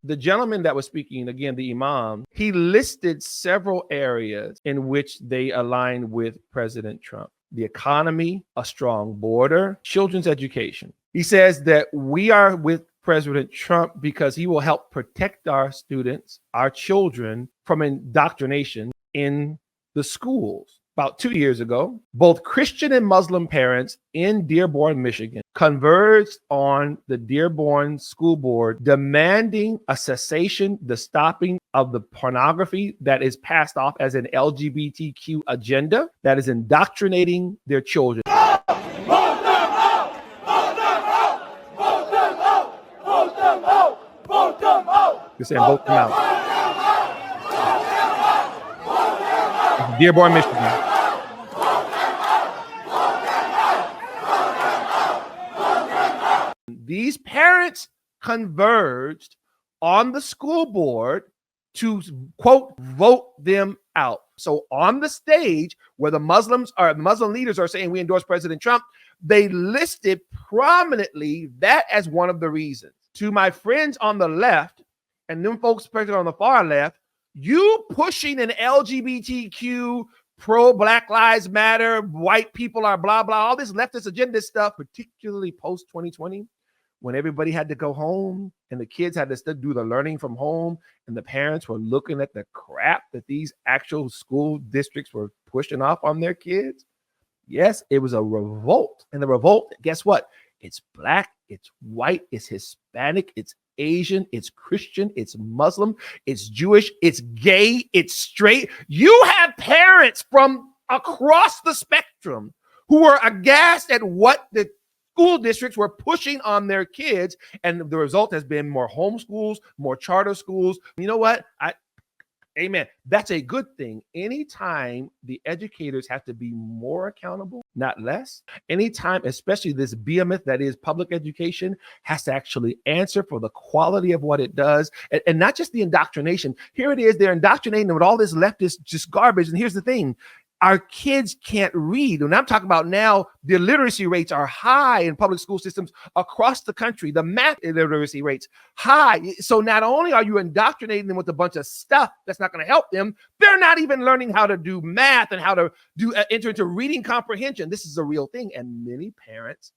The gentleman that was speaking, again, the imam, he listed several areas in which they align with President Trump. The economy, a strong border, children's education. He says that we are with President Trump because he will help protect our students, our children, from indoctrination in the schools. About 2 years ago, both Christian and Muslim parents in Dearborn, Michigan, converged on the Dearborn School Board demanding a cessation, the stopping of the pornography that is passed off as an LGBTQ agenda that is indoctrinating their children. Vote them out! Vote them out! Vote them out! Vote them out! Vote them out! You're saying vote them out. Dearborn, Michigan. These parents converged on the school board to, quote, vote them out. So on the stage where the Muslim leaders are saying we endorse President Trump, they listed prominently that as one of the reasons. To my friends on the left and them folks on the far left, you pushing an LGBTQ, pro-Black Lives Matter, white people are blah, blah, all this leftist agenda stuff, particularly post-2020, when everybody had to go home and the kids had to do the learning from home and the parents were looking at the crap that these actual school districts were pushing off on their kids. Yes, it was a revolt. And the revolt, guess what? It's Black, it's white, it's Hispanic, it's Asian, it's Christian, it's Muslim, it's Jewish, it's gay, it's straight. You have parents from across the spectrum who are aghast at what the school districts were pushing on their kids, and the result has been more homeschools, more charter schools. You know what? Amen. That's a good thing. Anytime the educators have to be more accountable, not less. Anytime, especially this behemoth that is public education, has to actually answer for the quality of what it does, and not just the indoctrination. Here it is, they're indoctrinating them with all this leftist just garbage. And here's the thing. Our kids can't read. And I'm talking about now, the literacy rates are high in public school systems across the country. The math literacy rates high. So not only are you indoctrinating them with a bunch of stuff that's not going to help them, they're not even learning how to do math and how to enter into reading comprehension. This is a real thing. And many parents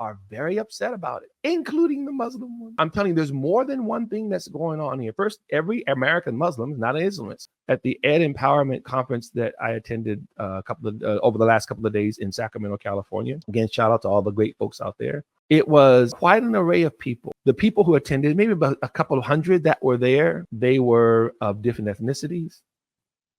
are very upset about it, including the Muslim one. I'm telling you, there's more than one thing that's going on here. First, every American Muslim, not an Islamist, at the Ed Empowerment Conference that I attended over the last couple of days in Sacramento, California. Again, shout out to all the great folks out there. It was quite an array of people. The people who attended, maybe about a couple of hundred that were there, they were of different ethnicities,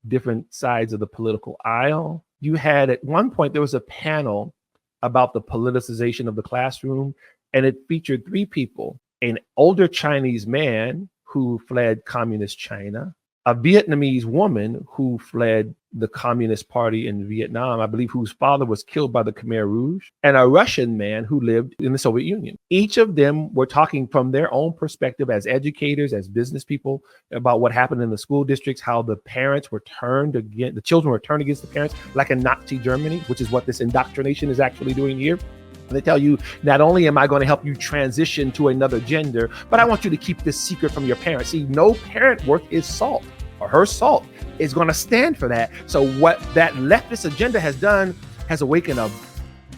different sides of the political aisle. You had, at one point, there was a panel about the politicization of the classroom, and it featured three people: an older Chinese man who fled communist China, a Vietnamese woman who fled the Communist Party in Vietnam, I believe, whose father was killed by the Khmer Rouge, and a Russian man who lived in the Soviet Union. Each of them were talking from their own perspective as educators, as business people, about what happened in the school districts, how the parents were turned against, the children were turned against the parents, like in Nazi Germany, which is what this indoctrination is actually doing here. They tell you, not only am I going to help you transition to another gender, but I want you to keep this secret from your parents. See, no parent worth his salt or her salt is going to stand for that. So what that leftist agenda has done has awakened a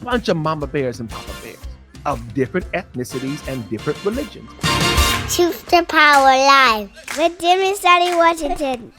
bunch of mama bears and papa bears of different ethnicities and different religions. Choose the Power Live with Dumisani Washington.